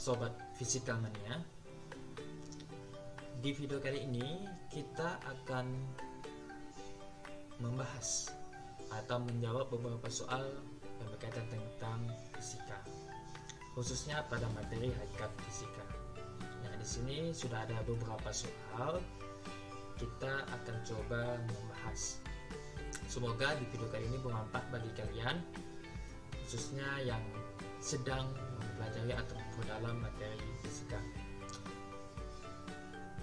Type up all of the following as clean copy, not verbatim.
Sobat Fisika Mania. Di video kali ini kita akan membahas atau menjawab beberapa soal yang berkaitan tentang fisika, khususnya pada materi hakikat fisika. Nah, di sini sudah ada beberapa soal, kita akan coba membahas. Semoga di video kali ini bermanfaat bagi kalian, khususnya yang sedang mempelajari atau memperdalam materi fisika.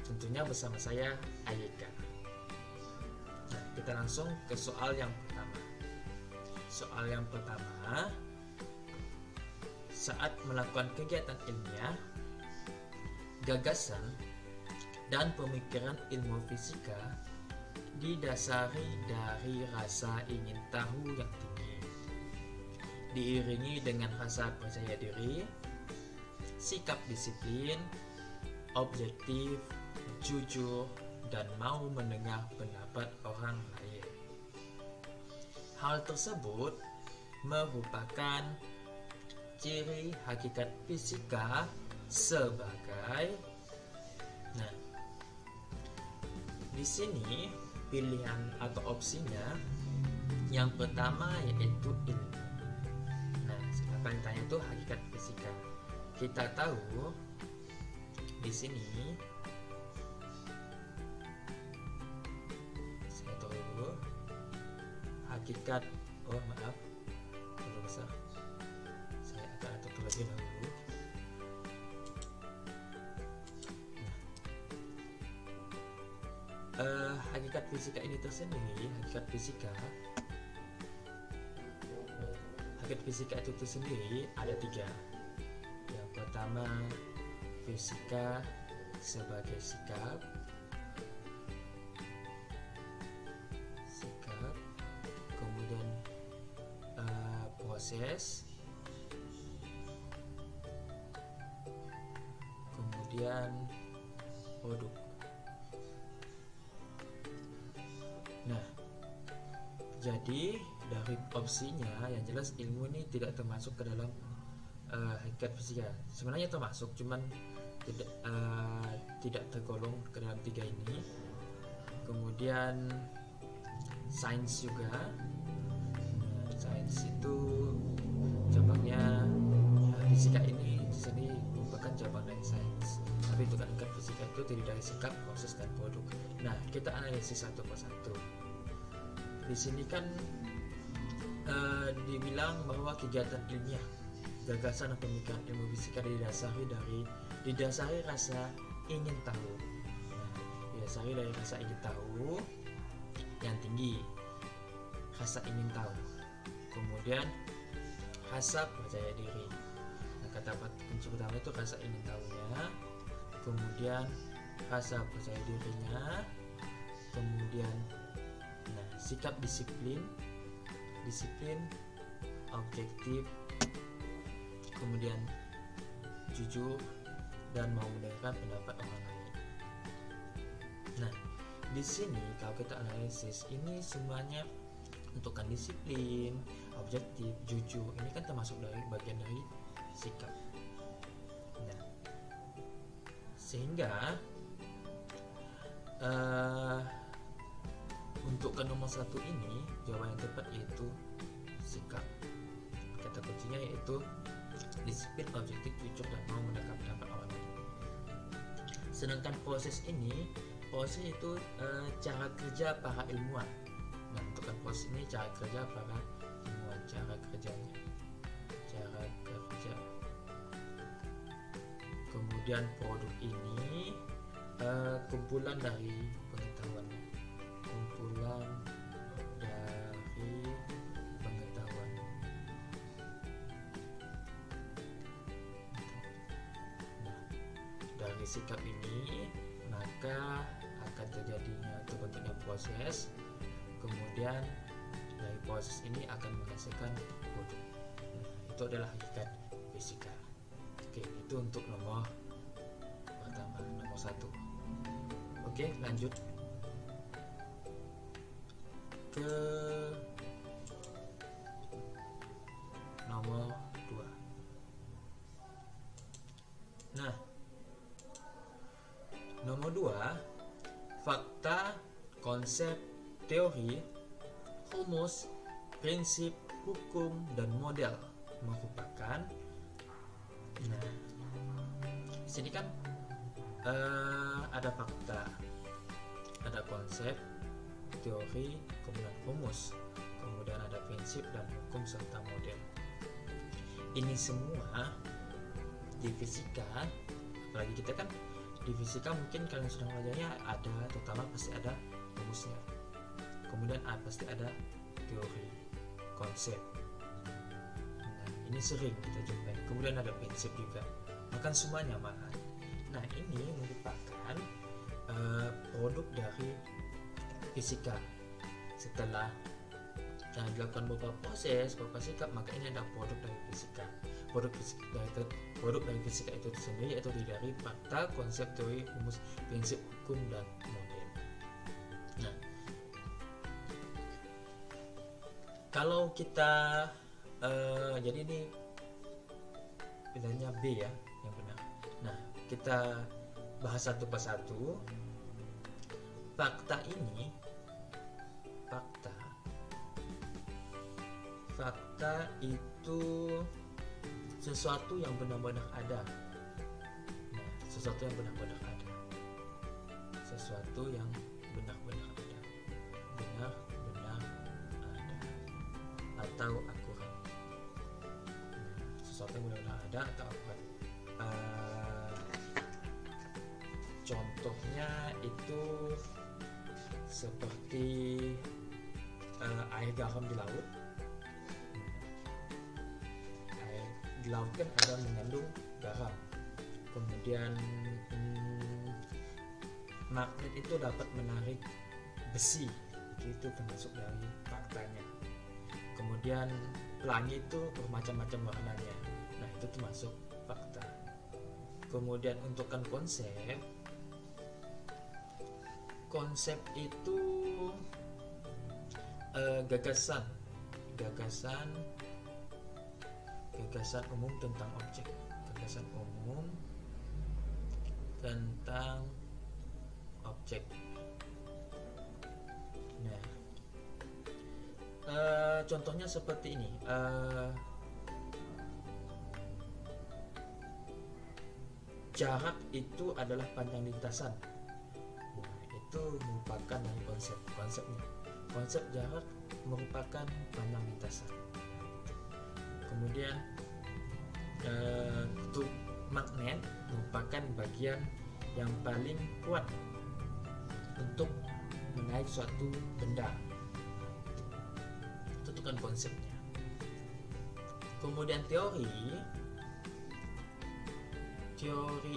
Tentunya bersama saya, Ayeka. Nah, kita langsung ke soal yang pertama. Soal yang pertama, saat melakukan kegiatan ilmiah, gagasan dan pemikiran ilmu fisika didasari dari rasa ingin tahu yang tinggi, diiringi dengan rasa percaya diri, sikap disiplin, objektif, jujur, dan mau mendengar pendapat orang lain. Hal tersebut merupakan ciri hakikat fisika sebagai. Nah, di sini pilihan atau opsinya yang pertama yaitu ilmu. Nah, silakan tanya itu hakikat fisika. Kita tahu di sini, saya tahu dulu hakikat. Oh maaf, terlalu besar. Saya akan atur terlebih dahulu. Hakikat fisika ini tersendiri, hakikat fisika itu tersendiri ada tiga. Yang pertama, fisika sebagai sikap, kemudian proses, kemudian produk. Nah, jadi dari opsinya yang jelas ilmu ini tidak termasuk ke dalam hakikat fisika. Sebenarnya termasuk, cuman tidak tergolong ke dalam tiga ini. Kemudian sains juga. Nah, sains itu cabangnya, fisika ini di sini merupakan cabang dari sains. Tapi untuk hakikat fisika itu terdiri dari sikap, proses, dan produk. Nah, kita analisis satu persatu. Di sini kan dibilang bahwa kegiatan ilmiah, gagasan dan pemikiran ilmu fisika didasari rasa ingin tahu. Nah, didasari dari rasa ingin tahu yang tinggi, rasa ingin tahu. Kemudian rasa percaya diri. Nah, kata kunci pertama itu rasa ingin tahunya, kemudian rasa percaya dirinya, kemudian sikap disiplin, objektif, kemudian jujur, dan mau mendengarkan pendapat orang lain. Nah, di sini kalau kita analisis ini semuanya untukkan disiplin, objektif, jujur. Ini kan termasuk dari bagian dari sikap. Nah, sehingga untuk ke nomor satu ini jawaban yang tepat yaitu sikap. Kata kuncinya yaitu disiplin, objektif, jujur, dan mau mendengar pendapat orang lain. Sedangkan proses itu cara kerja para ilmuwan. Nah, untuk proses ini cara kerja para ilmuwan, cara kerja. Kemudian produk ini kumpulan dari pengetahuan. Dari sikap ini maka akan terjadinya terbentuknya proses, kemudian dari proses ini akan menghasilkan produk. Itu adalah hakikat fisika. Oke, itu untuk nomor pertama, nomor satu. Oke, lanjut ke nomor 2. konsep, teori, rumus, prinsip, hukum, dan model merupakan. Nah, di sini kan ada fakta, ada konsep, teori, kemudian rumus, kemudian ada prinsip dan hukum serta model. Ini semua di fisika, apalagi kita kan di fisika mungkin kalian sudah belajarnya ada, terutama pasti ada rumusnya, kemudian pasti ada teori, konsep. Nah, ini sering kita jumpai. Kemudian ada prinsip juga, bahkan semuanya malahan. Nah, ini merupakan produk dari fisika. Setelah dilakukan beberapa proses, beberapa sikap, maka ini ada produk dari fisika. Produk dari fisika itu sendiri yaitu dari fakta, konsep, teori, rumus, prinsip, hukum, dan model. Nah, kalau kita jadi ini pilihannya B ya, yang benar. Nah, kita bahas satu persatu. Fakta itu sesuatu yang benar-benar ada. Nah, sesuatu yang benar-benar ada. Sesuatu yang benar-benar ada. Benar-benar ada. Atau akurat. Sesuatu yang benar-benar ada atau akurat. Contohnya itu seperti air garam di laut. Air di laut kan ada mengandung garam. Kemudian magnet itu dapat menarik besi, itu termasuk dari faktanya. Kemudian pelangi itu bermacam-macam warnanya, nah itu termasuk fakta. Kemudian untuk konsep itu gagasan umum tentang objek, gagasan umum tentang objek. Nah, contohnya seperti ini. Jarak itu adalah panjang lintasan. Nah, itu merupakan dari konsepnya. Konsep jarak merupakan panjang lintasan. Kemudian kutub magnet merupakan bagian yang paling kuat untuk menaik suatu benda. Itu kan konsepnya. Kemudian teori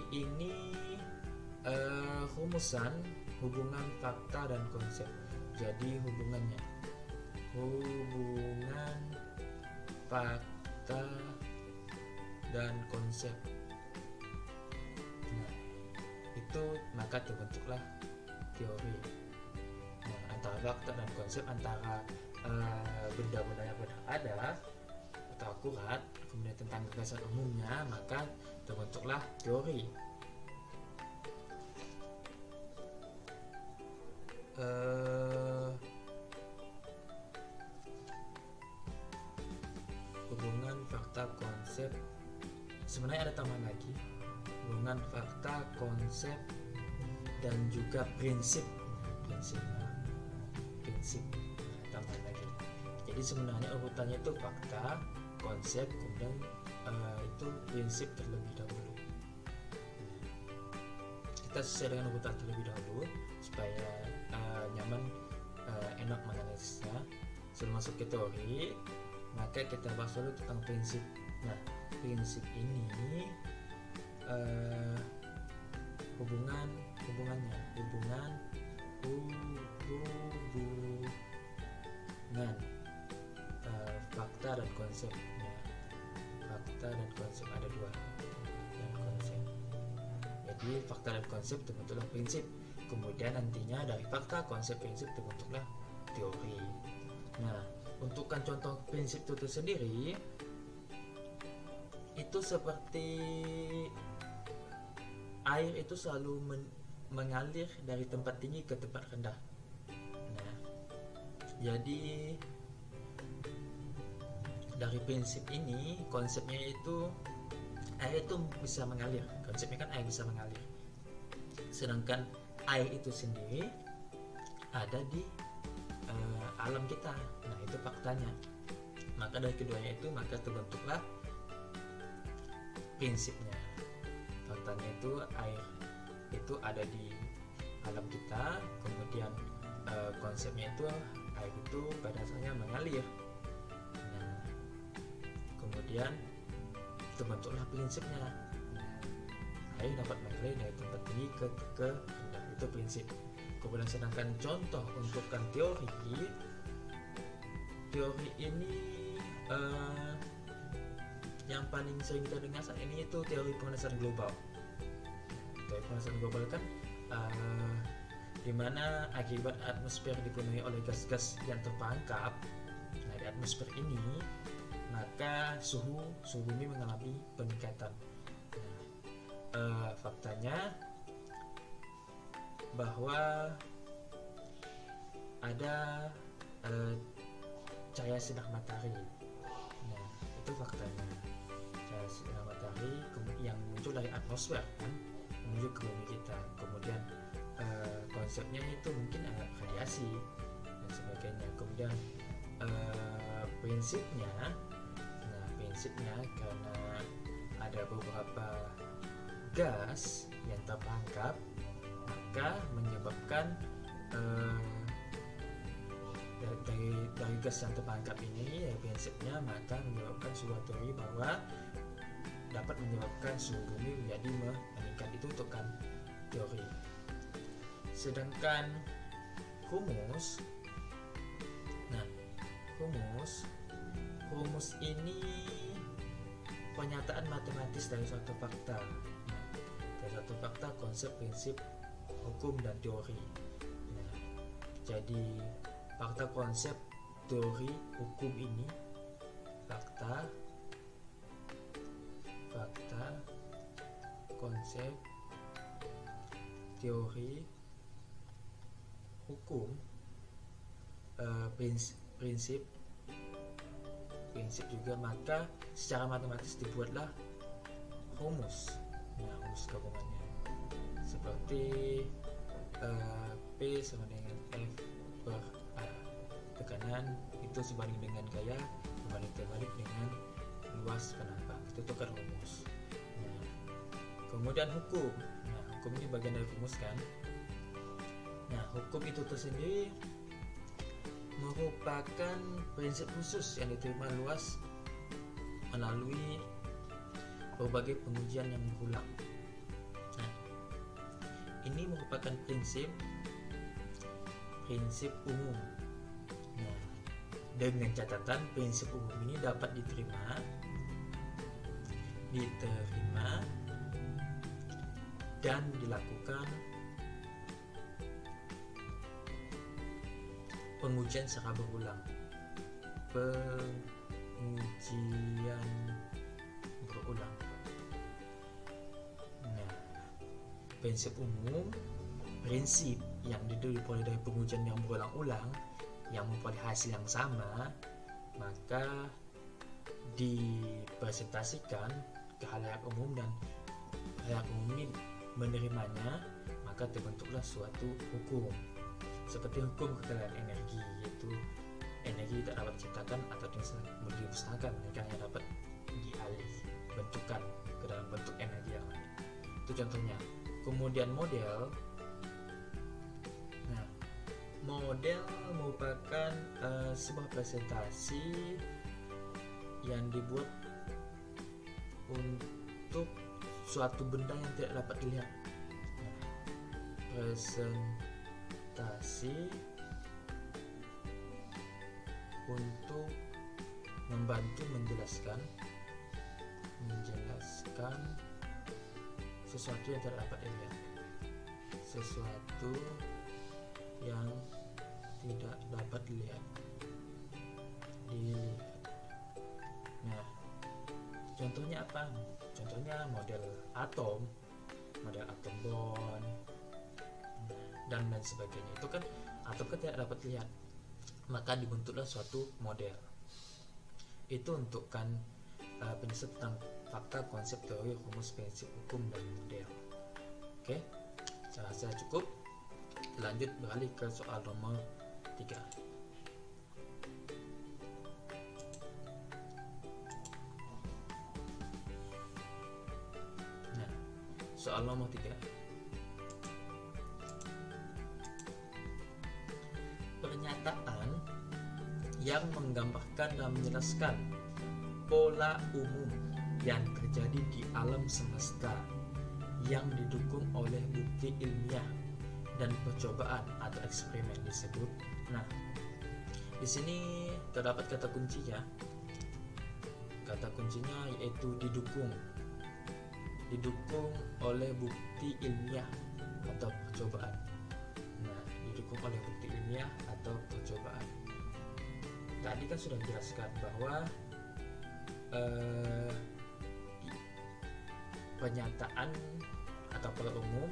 ini rumusan hubungan fakta dan konsep. Jadi hubungan fakta dan konsep. Nah, itu maka terbentuklah teori. Nah, antara fakta dan konsep, antara benda-benda yang benar ada atau akurat, kemudian tentang gagasan umumnya, maka terbentuklah teori. Hubungan fakta konsep, sebenarnya ada tambahan lagi, hubungan fakta konsep dan juga prinsip tambahan lagi. Jadi sebenarnya urutannya itu fakta, konsep, kemudian itu prinsip terlebih dahulu. Kita sesuai dengan urutan terlebih dahulu supaya nyaman, enak menganalisisnya. Sebelum masuk ke teori, maka kita bahas dulu tentang prinsip. Nah, prinsip ini hubungan fakta dan konsep. Fakta dan konsep ada dua, dan konsep. Jadi fakta dan konsep terbentuklah prinsip. Kemudian nantinya dari fakta, konsep, prinsip terbentuklah teori. Nah, untuk contoh prinsip itu sendiri, itu seperti air itu selalu mengalir dari tempat tinggi ke tempat rendah. Jadi dari prinsip ini, konsepnya itu air itu bisa mengalir. Konsepnya kan air bisa mengalir. Sedangkan air itu sendiri ada di alam kita. Nah, itu faktanya. Maka dari keduanya itu maka terbentuklah prinsipnya. Faktanya itu air itu ada di alam kita, kemudian konsepnya itu air itu pada dasarnya mengalir. Nah, kemudian terbentuklah prinsipnya. Air dapat mengalir dari tempat tinggi ke rendah, itu prinsip. Kemudian sedangkan contoh untuk teori ini yang paling sering kita dengar saat ini itu teori pemanasan global. Teori pemanasan global kan di mana akibat atmosfer dipenuhi oleh gas-gas yang terperangkap. Nah, di atmosfer ini maka suhu bumi mengalami peningkatan. Faktanya bahwa ada cahaya sinar matahari. Nah, itu faktanya. Cahaya sinar matahari yang muncul dari atmosfer kan menuju ke bumi kita. Kemudian konsepnya itu mungkin radiasi dan sebagainya. Kemudian prinsipnya karena ada beberapa gas yang terperangkap, maka menyebabkan dari gas yang terperangkap ini, ya prinsipnya maka menyebabkan sebuah teori bahwa dapat menyebabkan suhu bumi menjadi meningkat. Itu untuk kan teori. Sedangkan humus, nah humus ini pernyataan matematis dari suatu fakta. Dari suatu fakta, konsep, prinsip, hukum, dan teori. Nah, jadi fakta, konsep, teori, hukum ini fakta, konsep, teori, hukum, prinsip juga, maka secara matematis dibuatlah humus. Nah, humus gabungannya seperti P sama dengan F per A. Tekanan itu sebanding dengan gaya berbanding terbalik dengan luas penampang. Itu tukar humus. Nah, kemudian hukum. Nah, hukum ini bagian dari humus kan. Nah, hukum itu tersendiri merupakan prinsip khusus yang diterima luas melalui berbagai pengujian yang berulang. Nah, ini merupakan prinsip umum. Nah, dengan catatan prinsip umum ini dapat diterima dan dilakukan pengujian secara berulang. Nah, prinsip umum, prinsip yang diperoleh dari pengujian yang berulang-ulang, yang memperoleh hasil yang sama, maka dipresentasikan ke khalayak umum dan khalayak umum ini menerimanya, maka terbentuklah suatu hukum. Seperti hukum kekayaan energi, yaitu energi tidak dapat diciptakan atau dimusnahkan, melainkan hanya dapat bentukkan ke dalam bentuk energi yang lain. Itu contohnya. Kemudian model. Nah, model merupakan sebuah presentasi yang dibuat untuk suatu benda yang tidak dapat dilihat. Nah, presentasi untuk membantu menjelaskan sesuatu yang tidak dapat dilihat, sesuatu yang tidak dapat dilihat. Nah, contohnya apa? Contohnya model atom bond dan lain sebagainya. Itu kan atom kan tidak dapat dilihat. maka dibentuklah suatu model. Itu untuk penjelasan tentang fakta, konsep, teori, rumus, prinsip, hukum, dan model. Oke, saya rasa cukup. Lanjut beralih ke soal nomor 3. Nah, soal nomor 3. Pernyataan yang menggambarkan dan menjelaskan pola umum yang terjadi di alam semesta yang didukung oleh bukti ilmiah dan percobaan atau eksperimen disebut. Nah, di sini terdapat kata kuncinya. Kata kuncinya yaitu didukung. Didukung oleh bukti ilmiah atau percobaan. Nah, didukung oleh bukti ilmiah atau percobaan. Tadi kan sudah dijelaskan bahwa pernyataan atau pola umum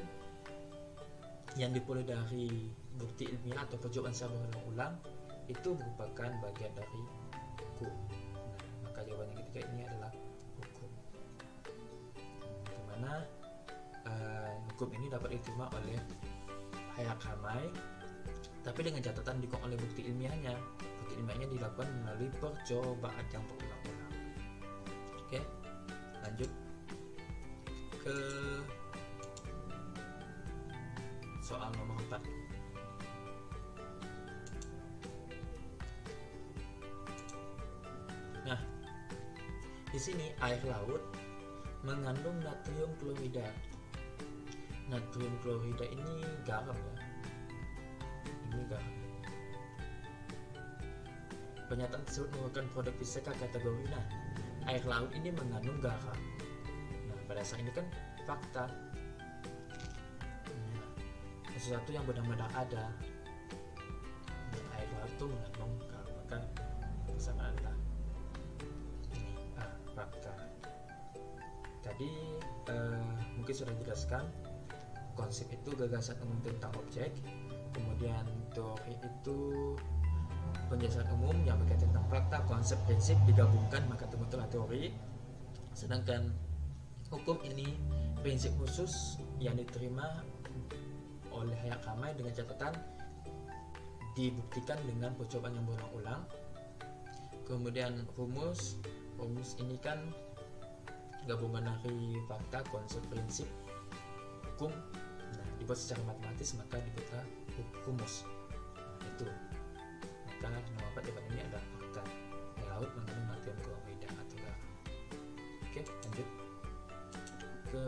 yang diperoleh dari bukti ilmiah atau percobaan secara berulang-ulang itu merupakan bagian dari hukum. Nah, maka jawaban yang ketiga ini adalah hukum. Dimana hukum ini dapat diterima oleh halayak ramai, tapi dengan catatan didukung oleh bukti ilmiahnya. Bukti ilmiahnya dilakukan melalui percobaan yang berulang-ulang. Oke, lanjut ke soal nomor 4. Nah, di sini air laut mengandung natrium klorida. Natrium klorida ini garam ya. Ini garam. Pernyataan tersebut merupakan produk fisika kategori. Nah, air laut ini mengandung garam. Nah, pada saat ini kan fakta. Sesuatu yang benar-benar ada. Dan air laut itu mengandung garam, maka sama adalah ini fakta. Tadi mungkin sudah dijelaskan konsep itu gagasan umum tentang objek, kemudian teori itu penjelasan umum yang berkaitan tentang fakta, konsep, prinsip digabungkan maka terbentuklah teori. Sedangkan hukum ini prinsip khusus yang diterima oleh halayak ramai dengan catatan dibuktikan dengan percobaan yang berulang-ulang. Kemudian rumus ini kan gabungan dari fakta, konsep, prinsip, hukum. Nah, dibuat secara matematis maka dibuatlah rumus. Nah, itu. Maka nomor 4 jawaban ini adalah fakta. Air laut mengandung natrium klorida atau garam. Oke, lanjut ke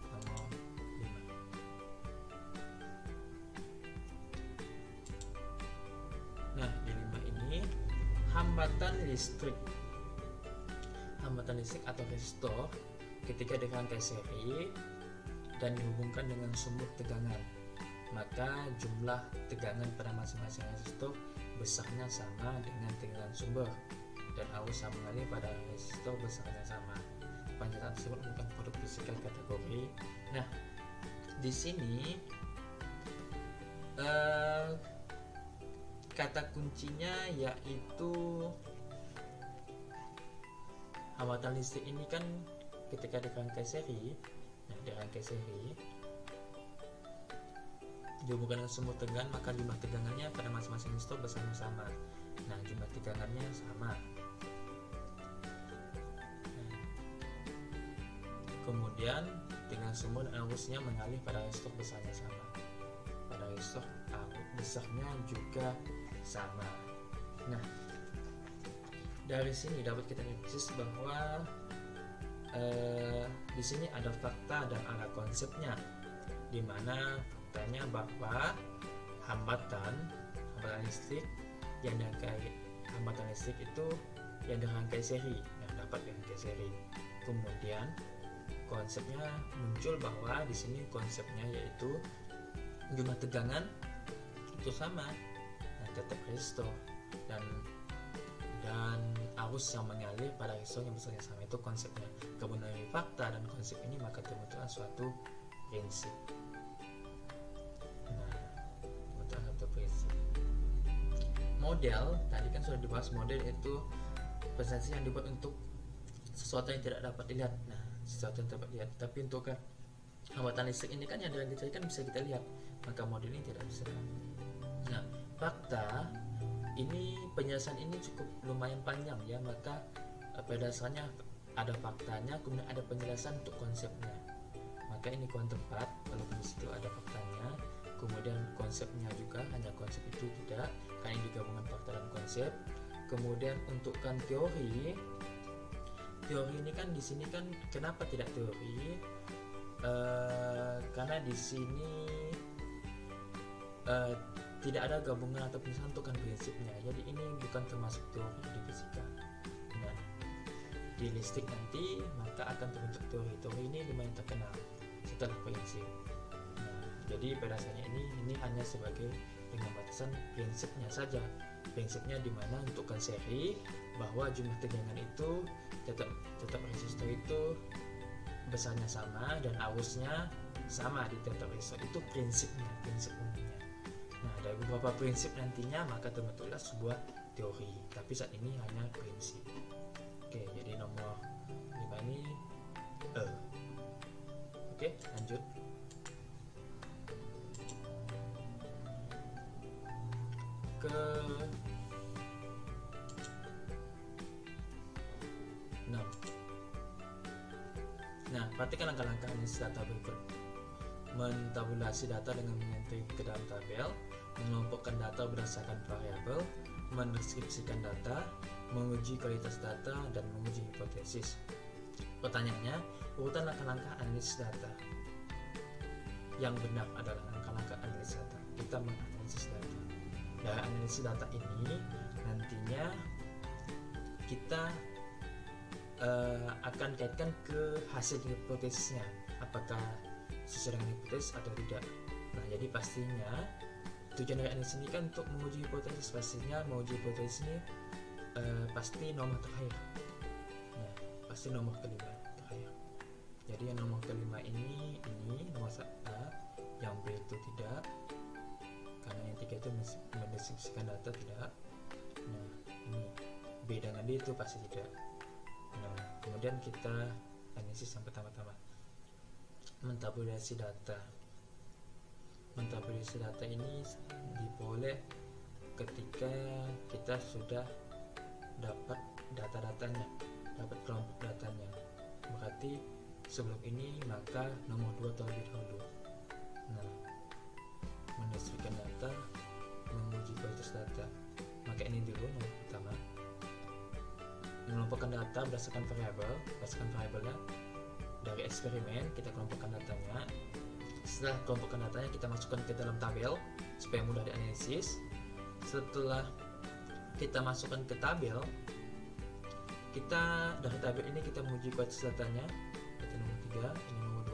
nomor 5. Nah, di 5 ini hambatan listrik. Hambatan listrik atau resistor ketika dirangkai seri dan dihubungkan dengan sumber tegangan, maka jumlah tegangan pada masing-masing resistor besarnya sama dengan tegangan sumber dan arus yang mengalir pada resistor besarnya sama. Pernyataan tersebut merupakan produk fisika kategori. Nah, di sini kata kuncinya yaitu hambatan listrik ini kan ketika dirangkai seri. Nah, dirangkai seri dihubungkan dengan sumber tegangan maka jumlah tegangannya pada masing-masing resistor bersama-sama. Nah, jumlah tegangannya sama. Kemudian dengan sumber dan arusnya mengalir pada resistor besarnya sama. Pada resistor arus besarnya juga sama. Nah, dari sini dapat kita analisis bahwa di sini ada fakta dan ada konsepnya, di mana faktanya bahwa hambatan listrik yang dirangkai itu yang dirangkai seri, yang dapat dirangkai seri. Kemudian konsepnya muncul bahwa di sini konsepnya yaitu jumlah tegangan itu sama, nah, tetap resistor dan arus yang mengalir pada resistor yang besarnya sama. Itu konsepnya. Kemudian dari fakta dan konsep ini maka terbentuklah suatu prinsip. Nah, terbentuklah suatu prinsip. model tadi kan sudah dibahas, model itu presentasi yang dibuat untuk sesuatu yang tidak dapat dilihat. Nah, sesuatu yang dapat dilihat, tapi untuk hambatan listrik ini kan yang kita kan bisa kita lihat, maka model ini tidak bisa. Nah, fakta ini, penjelasan ini cukup lumayan panjang ya, maka pada dasarnya ada faktanya, kemudian ada penjelasan untuk konsepnya. Maka ini kuantum 4, kalau di situ ada faktanya, kemudian konsepnya juga, hanya konsep itu tidak, karena ini gabungan fakta dan konsep. Kemudian untuk kan teori ini kan di sini kan kenapa tidak teori? Karena di sini tidak ada gabungan atau penjelasan untuk kan prinsipnya, jadi ini bukan termasuk teori di fisika. Nah, di listrik nanti maka akan terbentuk teori ini lumayan terkenal setelah prinsip. Nah, jadi pada dasarnya ini hanya sebagai dengan batasan prinsipnya saja, prinsipnya dimana untuk kan seri bahwa jumlah tegangan itu tetap resistor itu besarnya sama dan arusnya sama di tetap resistor, itu prinsip umumnya. Nah, dari beberapa prinsip nantinya maka terbentuklah sebuah teori, tapi saat ini hanya prinsip. Oke, jadi nomor 5 ini Oke, lanjut. Ke 6. Nah, perhatikan langkah-langkah analisis data berikut. Mentabulasi data dengan menyentuh ke dalam tabel, mengelompokkan data berdasarkan variabel, mendeskripsikan data, menguji kualitas data, dan menguji hipotesis. Pertanyaannya, urutan langkah-langkah analisis data. Yang benar adalah langkah-langkah analisis data. Kita menganalisis data. Dari analisis data ini nantinya kita akan kaitkan ke hasil hipotesisnya, apakah sesuai dengan hipotesis atau tidak. Nah, jadi pastinya tujuan dari analisis ini kan untuk menguji hipotesis. Pastinya menguji hipotesis ini pasti nomor terakhir. Nah, pasti nomor kelima terakhir. Jadi yang nomor kelima ini nomor A, yang B itu tidak, karena yang 3 itu mendeskripsikan data tidak. Nah, ini B dengan D itu pasti tidak. Nah, kemudian kita analisis yang pertama-tama, mentabulasi data. Mentabulasi data ini diperoleh ketika kita sudah dapat data-datanya, dapat kelompok datanya. Berarti sebelum ini maka nomor 2 terlebih dahulu. Nah, mendeskripsikan data, menguji kualitas data. Maka ini dulu nomor pertama. Mengelompokkan data berdasarkan variabelnya. Dari eksperimen kita kelompokkan datanya. Setelah kelompokkan datanya kita masukkan ke dalam tabel supaya mudah dianalisis. Setelah kita masukkan ke tabel, kita dari tabel ini kita menguji kualitas datanya. Itu nomor 3, ini nomor 2.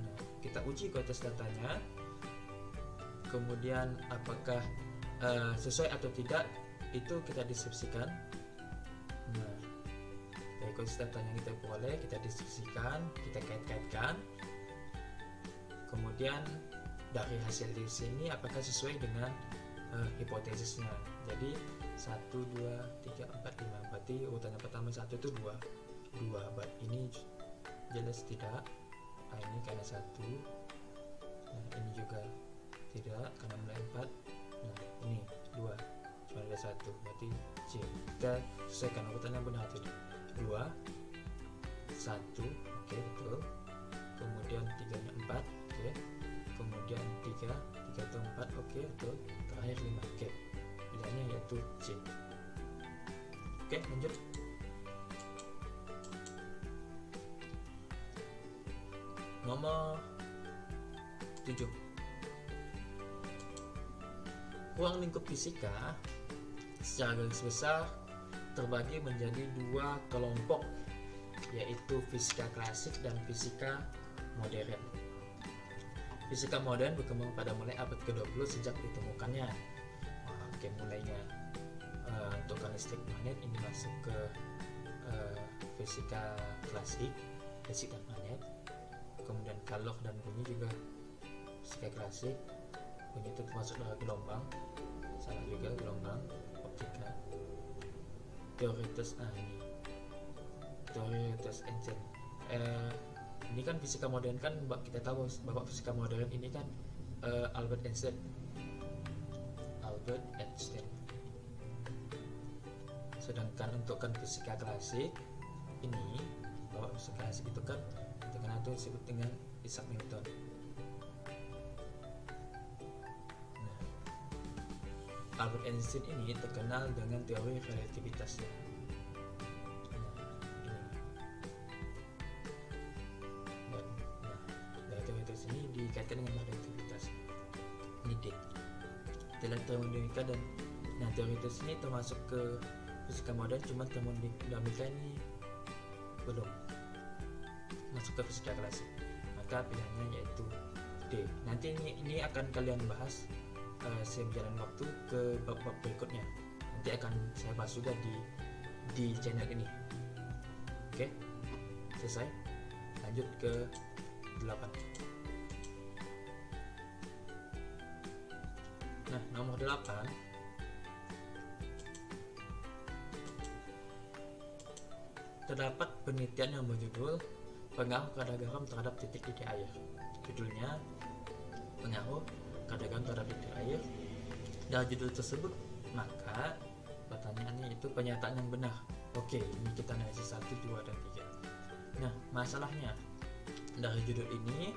Nah, kita uji kualitas datanya. Kemudian apakah sesuai atau tidak itu kita deskripsikan. Nah, dari kualitas datanya kita peroleh, kita deskripsikan, kita kait-kaitkan. Kemudian dari hasil di sini apakah sesuai dengan hipotesisnya. Jadi 1, 2, 3, 4, 5. Berarti urutannya pertama 1 itu 2. Ini jelas tidak. Nah, ini karena 1. Nah, ini juga tidak karena mulai 4. Nah, ini 2. Cuma ada 1. Berarti C. Kita sesuaikan urutan yang benar tidak. 2, 1. Oke, betul. Kemudian 3-nya 4. Oke. Kemudian 3 itu 4. Oke, betul. Terakhir 5. Oke. Pilihannya yaitu C. Oke, lanjut. Nomor 7. Ruang lingkup fisika secara garis besar terbagi menjadi 2 kelompok, yaitu fisika klasik dan fisika modern. Fisika modern berkembang pada mulai abad ke-20 sejak ditemukannya. Oke, mulainya untuk listrik magnet ini masuk ke fisika klasik, listrik dan magnet. Kemudian kalor dan bunyi juga fisika klasik, bunyi itu termasuk dalam gelombang. salah juga, gelombang optika. Teoritis, ini teoritis Einstein. Ini kan fisika modern kan kita tahu bahwa fisika modern ini kan Albert Einstein. Sedangkan untuk kan fisika klasik ini, bahwa fisika klasik itu kan terkenal itu disebut dengan Isaac Newton. Nah, Albert Einstein ini terkenal dengan teori relativitasnya. Dari teori ini dikaitkan dengan relativitas. Ini dalam termodinamika dan teoritis ini termasuk ke fisika modern, cuma termodinamika ini belum masuk ke fisika klasik, maka pilihannya yaitu D. Nanti ini akan kalian bahas sejalan waktu ke bab-bab berikutnya, nanti akan saya bahas juga di channel ini. Oke, selesai, lanjut ke 8. Nah, nomor 8 terdapat penelitian yang berjudul pengaruh kadar garam terhadap titik didih air. Judulnya pengaruh kadar garam terhadap titik air. Dari judul tersebut, maka pertanyaannya itu pernyataan yang benar. Oke, ini kita analisis 1, 2, dan 3. Nah, masalahnya dari judul ini,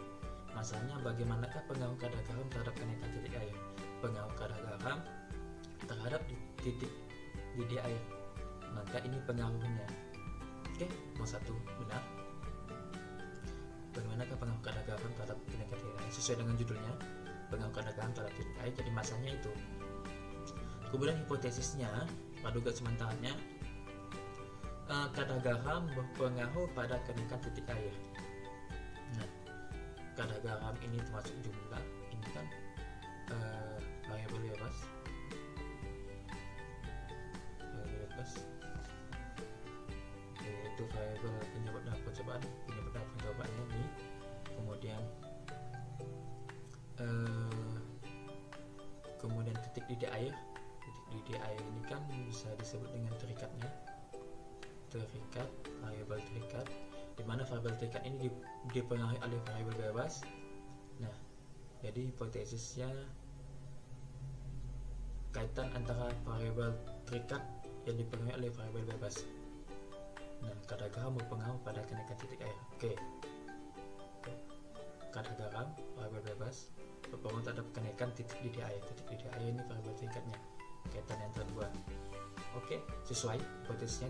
masalahnya bagaimanakah pengaruh kadar garam terhadap kenaikan titik air? Pengaruh kadar garam terhadap titik didih air, maka ini pengaruhnya. Oke, nomor 1 benar. Bagaimanakah pengaruh kadar garam terhadap kenaikan titik air? Sesuai dengan judulnya, pengaruh kadar garam terhadap titik air. Jadi masanya itu. Kemudian hipotesisnya, praduga sementaranya, kadar garam berpengaruh pada kenaikan titik air. Nah, kadar garam ini termasuk jumlah. Ini kan variabel bebas. Itu variabel penyebab dan percobaan. Penyebab dan percobaannya ini. Kemudian titik didih air. Titik didih air ini kan bisa disebut dengan terikat, variabel terikat, di mana variabel terikat ini dipengaruhi oleh variabel bebas. Nah, jadi hipotesisnya kaitan antara variabel terikat yang dipengaruhi oleh variabel bebas. Nah, kadar garam berpengaruh pada kenaikan titik air. Oke. Kadar garam, variabel bebas, berpengaruh terhadap kenaikan titik didih air. Titik didih air ini variabel terikatnya. Kaitan yang kedua. Oke, sesuai. Hipotesisnya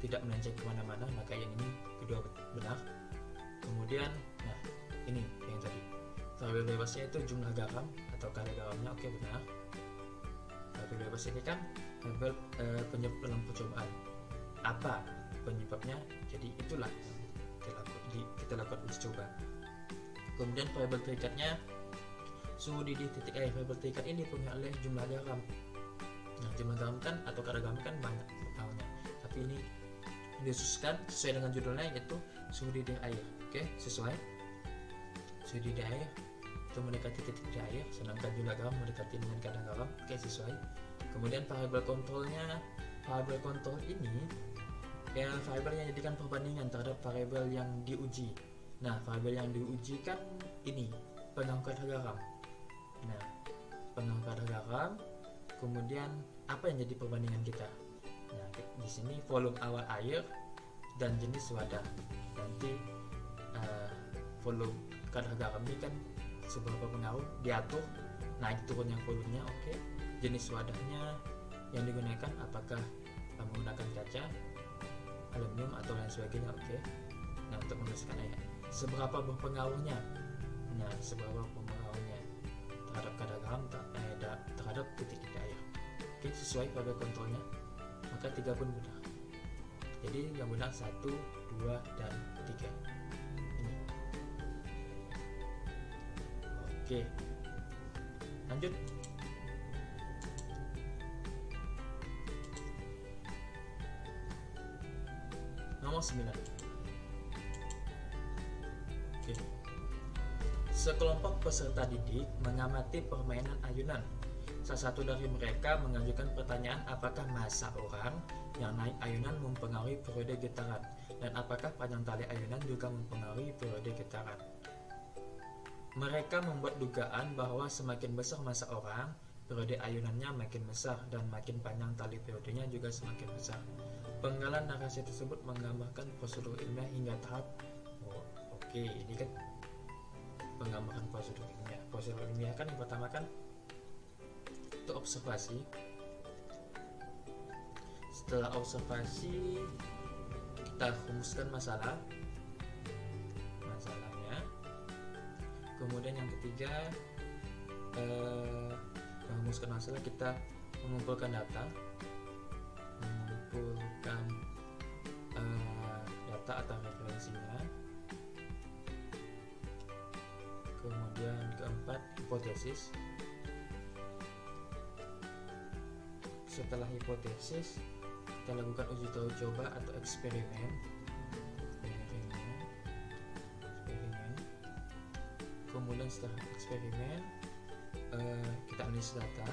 tidak melenceng kemana-mana, maka yang ini kedua benar. Kemudian, nah ini yang tadi, variabel bebasnya itu jumlah garam atau kadar garamnya. Oke, benar. Variabel bebas ini kan variabel penyebab dalam percobaan. Apa penyebabnya? Jadi itulah kita lakukan uji coba. Kemudian variabel terikatnya suhu didih titik air. Variabel terikat ini dipengaruhi oleh jumlah garam. Nah, jumlah garam kan atau kadar garam kan banyak pengaruhnya, tapi ini dikhususkan sesuai dengan judulnya, yaitu suhu didih air. Oke, sesuai. Suhu didih air itu mendekati titik didih air, sedangkan jumlah garam mendekati dengan kadar garam. Oke, sesuai. Kemudian variabel kontrolnya, variabel kontrol ini variabel yang jadikan perbandingan terhadap variabel yang diuji. Nah, variabel yang diuji kan ini pengaruh kadar garam. Nah, pengaruh kadar garam. Kemudian apa yang jadi perbandingan kita? Nah, di sini volume awal air dan jenis wadah. Nanti volume kadar garam ini kan seberapa pengaruh diatur naik turunnya volumenya. Oke. Jenis wadahnya yang digunakan apakah menggunakan kaca, aluminium atau lain sebagainya. Oke. Nah, untuk menuliskan air, seberapa berpengaruhnya? Nah, seberapa pengaruhnya terhadap kadar garam terhadap titik didih air. Oke, sesuai pada kontrolnya, maka 3 pun benar. Jadi yang benar 1, 2, dan 3 ini. Oke, lanjut. Nomor 9. Oke. Sekelompok peserta didik mengamati permainan ayunan salah satu dari mereka mengajukan pertanyaan apakah massa orang yang naik ayunan mempengaruhi periode getaran, dan apakah panjang tali ayunan juga mempengaruhi periode getaran. Mereka membuat dugaan bahwa semakin besar massa orang, periode ayunannya makin besar, dan makin panjang tali periodenya juga semakin besar. Penggalan narasi tersebut menggambarkan prosedur ilmiah hingga tahap ini kan penggambaran prosedur ilmiah. Prosedur ilmiah kan yang pertama kan itu observasi. Setelah observasi kita rumuskan masalahnya. Kemudian yang ketiga, merumuskan masalah, kita mengumpulkan data atau referensinya. Kemudian keempat, hipotesis. Setelah hipotesis, kita lakukan uji coba atau eksperimen. Kemudian setelah eksperimen, kita analisis data.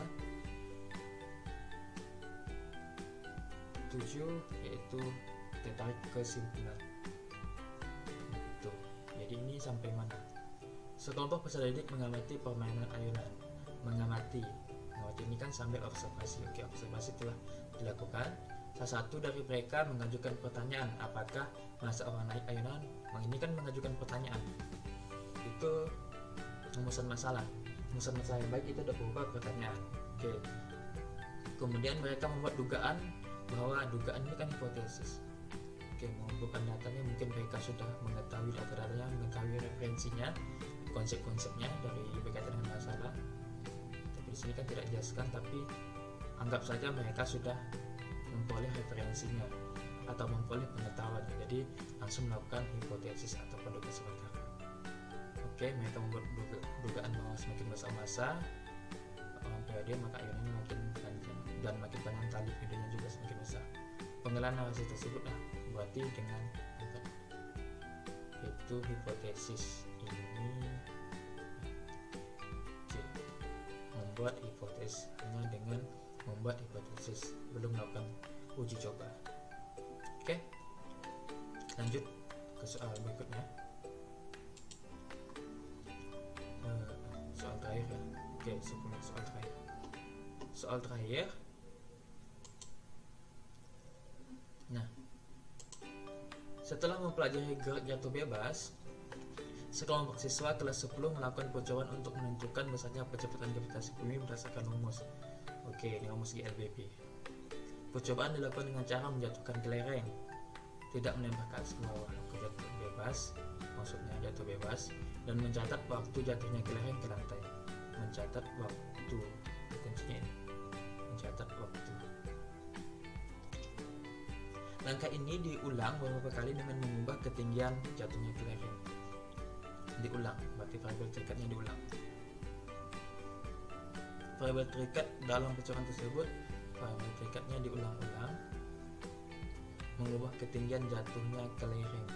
7 yaitu kita tarik kesimpulan. Jadi ini sampai mana? Sekelompok peserta didik mengamati permainan ayunan. Mengamati ini kan sambil observasi. Oke, observasi telah dilakukan. Salah satu dari mereka mengajukan pertanyaan apakah massa orang naik ayunan. Ini kan mengajukan pertanyaan. Itu rumusan masalah yang baik itu ada berupa pertanyaan. Oke. Kemudian mereka membuat dugaan bahwa dugaan ini kan hipotesis. Oke, mengumpulkan datanya, mungkin mereka sudah mengetahui data-datanya, mengetahui referensinya, konsep-konsepnya dari berkaitan dengan masalah. Tapi di sini kan tidak dijelaskan, tapi anggap saja mereka sudah memperoleh referensinya atau memperoleh pengetahuannya. Jadi langsung melakukan hipotesis atau penduga sementara. Oke, mereka membuat dugaan bahwa semakin besar massa periode maka ayunannya makin panjang, dan makin panjang tali periodenya juga semakin besar. Penggalan narasi tersebut berarti dengan itu hipotesis ini membuat hipotesis, hanya dengan membuat hipotesis, belum melakukan uji coba. Oke, lanjut ke soal berikutnya. Soal terakhir ya. Oke, sebelum soal terakhir. Nah, setelah mempelajari gerak jatuh bebas, sekelompok siswa kelas 10 melakukan percobaan untuk menentukan besarnya percepatan gravitasi bumi berdasarkan rumus. Oke, ini rumus GLBP. Percobaan dilakukan dengan cara menjatuhkan kelereng, tidak menembak ke atas bawah, jatuh bebas, maksudnya jatuh bebas, dan mencatat waktu jatuhnya kelereng ke lantai. Mencatat waktu, kuncinya ini, mencatat waktu. Langkah ini diulang beberapa kali dengan mengubah ketinggian jatuhnya kelereng. Diulang, berarti variabel terikatnya diulang. Variabel terikat dalam percobaan tersebut, variabel terikatnya diulang-ulang, mengubah ketinggian jatuhnya kelereng.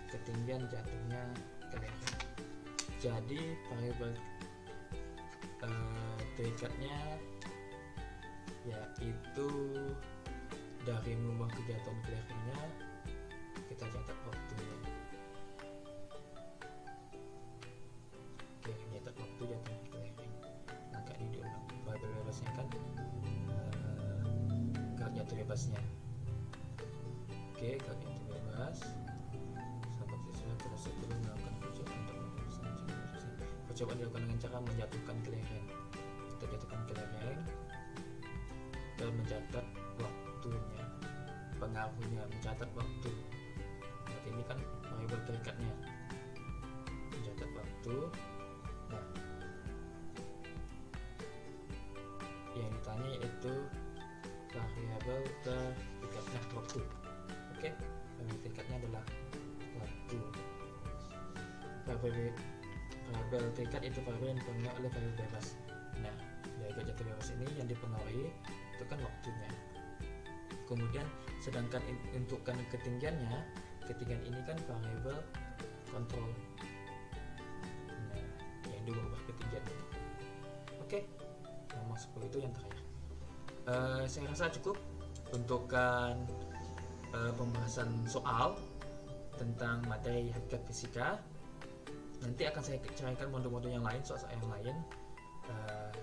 Ketinggian jatuhnya kelereng. Jadi variabel terikatnya yaitu dari mengubah kejatuhan kelerengnya, kita catat waktunya. Oke, catat waktu jatuhnya kelereng. Maka ini diulang. Variabel bebasnya kan gerak jatuh bebasnya. Oke, gerak jatuh bebas. Percobaan dilakukan dengan cara menjatuhkan kelereng. Kita jatuhkan kelereng dan mencatat waktunya, pengaruhnya, mencatat waktu. Berarti ini kan variabel terikatnya, mencatat waktu. Nah, yang ditanya yaitu variabel terikatnya waktu. Oke, variabel terikatnya adalah waktu. Variabel terikat itu variabel yang dipengaruhi oleh variabel bebas. Nah, dari jatuh bebas ini yang dipengaruhi itu kan waktunya. Kemudian sedangkan untuk ketinggiannya, ketinggian ini kan variabel kontrol. Nah, yang diubah kontingen. Oke, nomor 10 itu yang terakhir. Saya rasa cukup untuk pembahasan soal tentang materi hakikat fisika. Nanti akan saya ceritakan modul-modul yang lain, soal yang lain.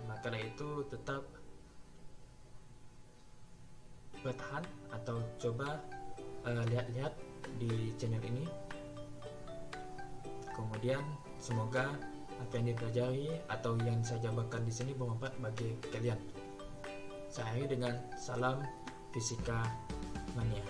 Maka dari itu tetap bertahan atau coba lihat-lihat di channel ini. Kemudian semoga apa yang dipelajari atau yang saya jabarkan di sini bermanfaat bagi kalian. Saya akhiri dengan salam fisika mania.